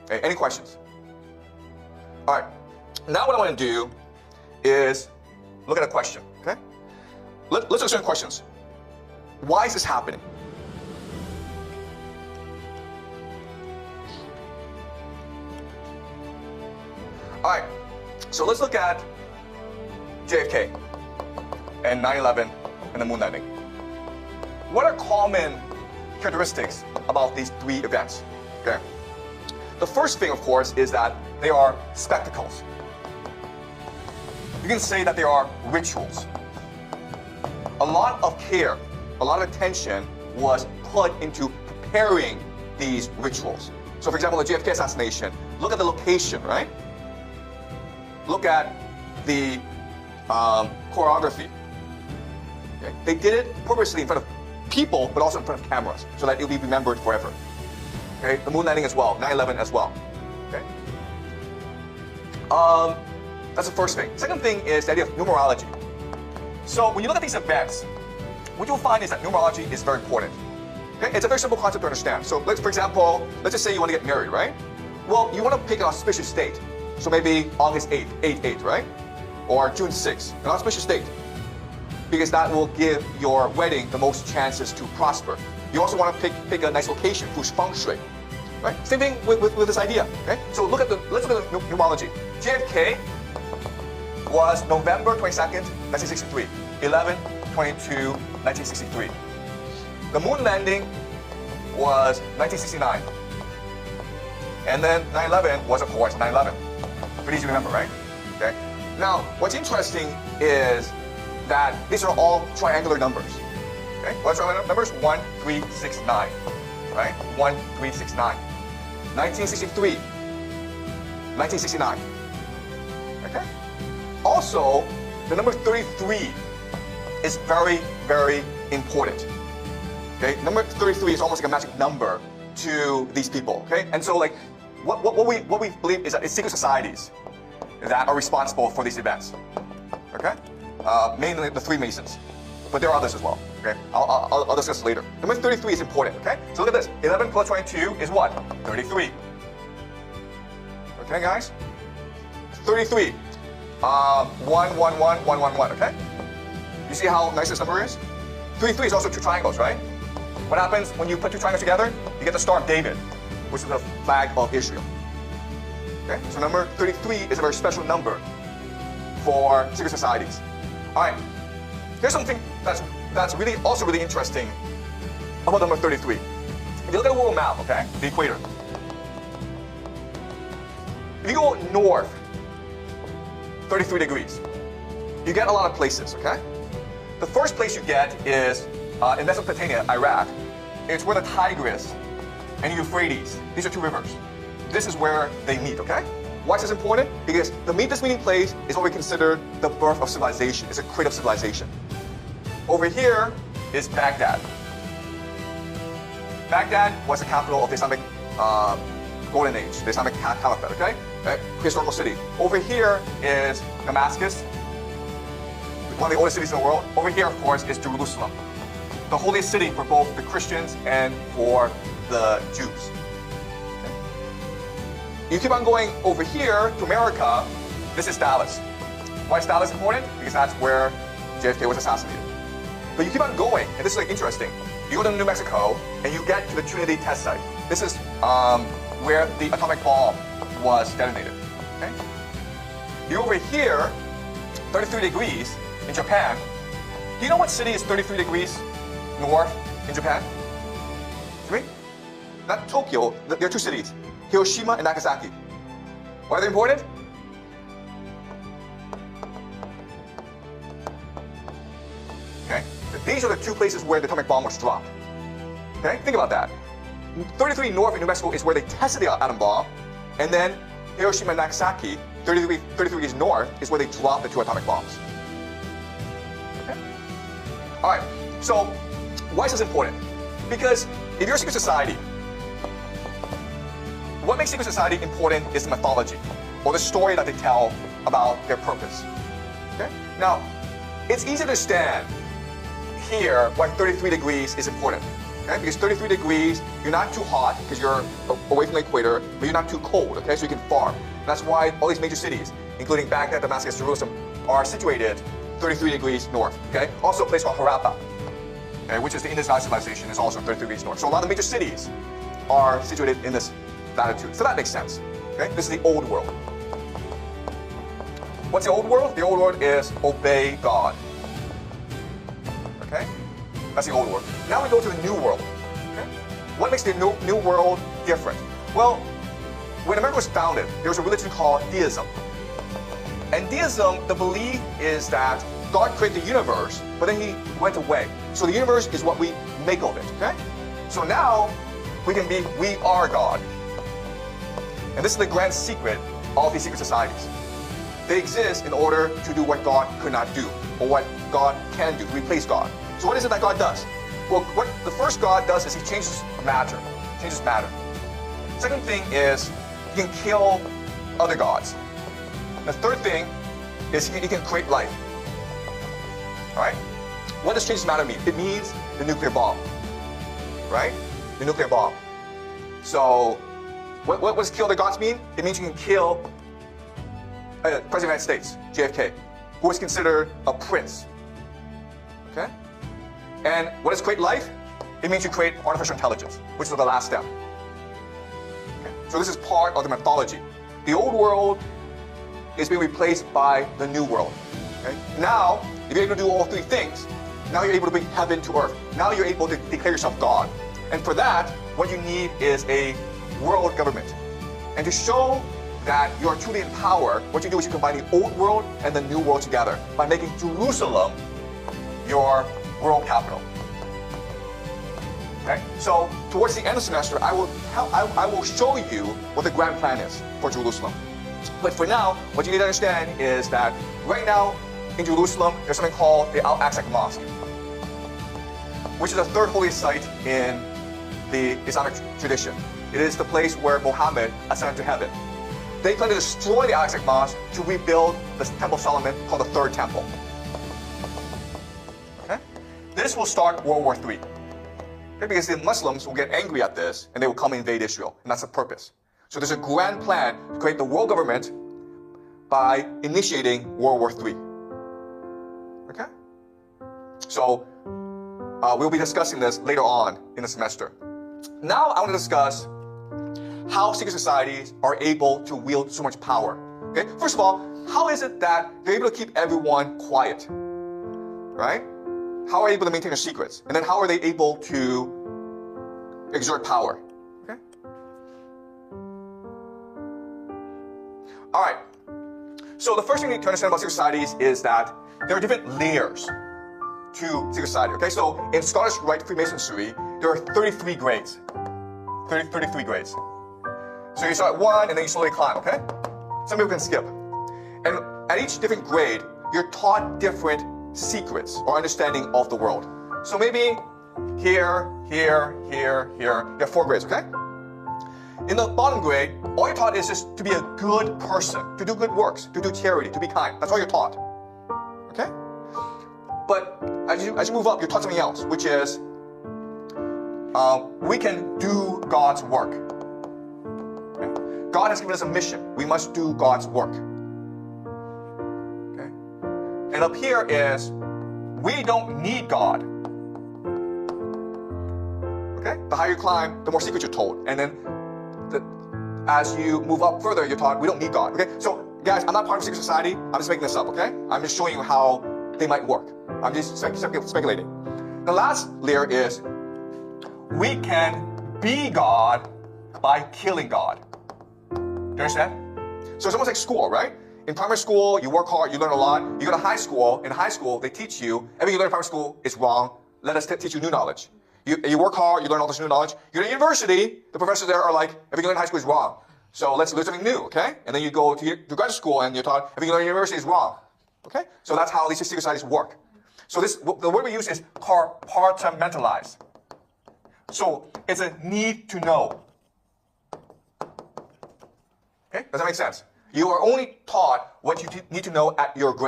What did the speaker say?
Okay, any questions? All right. Now what I want to do is look at a question. Okay. Let's look at some questions. Why is this happening? All right. So let's look at JFK and 9/11 and the moon landing. What are common characteristics about these three events? Okay. The first thing, of course, is that they are spectacles. You can say that they are rituals. A lot of care, a lot of attention was put into preparing these rituals. So for example, the JFK assassination, look at the location, right? Look at the choreography. Okay? They did it purposely in front of people, but also in front of cameras, so that it will be remembered forever. Okay? The moon landing as well, 9/11 as well. Okay? That's the first thing. Second thing is the idea of numerology. So when you look at these events, what you'll find is that numerology is very important. Okay? It's a very simple concept to understand. So for example, let's just say you want to get married, right? Well, you want to pick an auspicious date. So maybe August 8th, 8/8, right? Or June 6th, an auspicious date. Because that will give your wedding the most chances to prosper. You also want to pick a nice location, feng shui, right? Same thing with this idea, okay? So let's look at the numerology. JFK was November 22nd, 1963, 11/22/1963. The moon landing was 1969. And then 9/11 was, of course, 9/11. Pretty easy to remember, right? Okay. Now, what's interesting is that these are all triangular numbers. Okay. What's triangular numbers? 1, 3, 6, 9. Right? 1, 3, 6, 9. 1963. 1969. Okay. Also, the number 33 is very, very important. Okay. Number 33 is almost like a magic number to these people. Okay. And so, like, what we believe is that it's secret societies that are responsible for these events. Okay. Mainly the Freemasons, but there are others as well. Okay. I'll discuss later. Number 33 is important. Okay. So look at this. 11 plus 22 is what? 33. Okay, guys. 33. 1, 1, 1, 1, 1, 1. Okay. You see how nice this number is? 33 is also two triangles, right? What happens when you put two triangles together? You get the Star of David, which is the flag of Israel. Okay, so number 33 is a very special number for secret societies. All right, here's something that's really also really interesting about number 33. If you look at the world map, okay, the equator. If you go north 33 degrees, you get a lot of places, okay? The first place you get is in Mesopotamia, Iraq. It's where the Tigris and Euphrates, these are two rivers. This is where they meet, okay? Why is this important? Because this meeting place is what we consider the birth of civilization. It's a crate of civilization. Over here is Baghdad. Baghdad was the capital of the Islamic Golden Age, the Islamic Caliphate, okay? Historical city. Over here is Damascus, one of the oldest cities in the world. Over here, of course, is Jerusalem, the holiest city for both the Christians and for the Jews. Okay. You keep on going over here to America, this is Dallas. Why is Dallas important? Because that's where JFK was assassinated. But you keep on going, and this is like interesting. You go to New Mexico, and you get to the Trinity test site. This is where the atomic bomb was detonated. Okay. You over here, 33 degrees in Japan. Do you know what city is 33 degrees north in Japan? Three? Not Tokyo. There are two cities, Hiroshima and Nagasaki. Why are they important? Okay. These are the two places where the atomic bomb was dropped. Okay. Think about that. 33 north in New Mexico is where they tested the atom bomb, and then Hiroshima and Nagasaki, 33 degrees north, is where they dropped the two atomic bombs. Okay. All right. So, why is this important? Because if you're a secret society, what makes secret society important is the mythology, or the story that they tell about their purpose. Okay? Now, it's easy to understand here why 33 degrees is important. Okay? Because 33 degrees, you're not too hot because you're away from the equator, but you're not too cold, okay? So you can farm. That's why all these major cities, including Baghdad, Damascus, Jerusalem, are situated 33 degrees north, okay? Also a place called Harappa, okay, which is the Indus Valley civilization, is also 33 degrees north. So a lot of major cities are situated in this latitude. So that makes sense, okay? This is the old world. What's the old world? The old world is obey God, okay? That's the old world. Now we go to the new world, okay? What makes the new world different? Well, when America was founded, there was a religion called deism. And deism, the belief is that God created the universe, but then he went away. So the universe is what we make of it, okay? So now we are God. And this is the grand secret of these secret societies. They exist in order to do what God could not do, or what God can do, to replace God. So what is it that God does? Well, what the first God does is he changes matter. Second thing is he can kill other gods. The third thing is he can create life. All right? What does changes matter mean? It means the nuclear bomb, right? The nuclear bomb. So what does kill the gods mean? It means you can kill President of the United States, JFK, who was considered a prince. Okay? And what does create life? It means you create artificial intelligence, which is the last step. Okay? So this is part of the mythology. The old world is being replaced by the new world. Okay? Now, if you're able to do all three things, now you're able to bring heaven to earth. Now you're able to declare yourself God. And for that, what you need is a world government. And to show that you are truly in power, what you do is you combine the old world and the new world together by making Jerusalem your world capital. Okay? So towards the end of the semester, I will show you what the grand plan is for Jerusalem. But for now, what you need to understand is that right now in Jerusalem, there's something called the Al-Aqsa Mosque, which is the third holiest site in the Islamic tradition. It is the place where Muhammad ascended to heaven. They plan to destroy the Al-Aqsa Mosque to rebuild the Temple of Solomon, called the Third Temple. Okay? This will start World War III. Okay? Because the Muslims will get angry at this and they will come and invade Israel. And that's the purpose. So there's a grand plan to create the world government by initiating World War III. Okay? So we'll be discussing this later on in the semester. Now I want to discuss how secret societies are able to wield so much power. Okay? First of all, how is it that they're able to keep everyone quiet? Right? How are they able to maintain their secrets? And then how are they able to exert power? Okay? All right. So the first thing you need to understand about secret societies is that there are different layers to secret society. Okay? So in Scottish Rite Freemasonry, there are 33 grades. 33 grades. So you start at 1 and then you slowly climb, okay? Some people can skip. And at each different grade, you're taught different secrets or understanding of the world. So maybe here, you have 4 grades, okay? In the bottom grade, all you're taught is just to be a good person, to do good works, to do charity, to be kind. That's all you're taught, okay? But as you move up, you're taught something else, which is we can do God's work. Okay? God has given us a mission. We must do God's work. Okay? And up here is we don't need God. Okay? The higher you climb, the more secrets you're told. And then as you move up further, you're taught we don't need God. Okay? So guys, I'm not part of a secret society. I'm just making this up, okay? I'm just showing you how they might work. I'm just speculating. The last layer is we can be God by killing God. Do you understand? So it's almost like school, right? In primary school, you work hard, you learn a lot. You go to high school. In high school, they teach you everything you learn in primary school is wrong. Let us teach you new knowledge. You work hard, you learn all this new knowledge. You go to university, the professors there are like, everything you learn in high school is wrong. So let's learn something new, okay? And then you go to graduate school and you're taught everything you learn in university is wrong. Okay? So that's how these secret societies work. So the word we use is compartmentalize. So it's a need to know. Okay? Does that make sense? You are only taught what you need to know at your grade.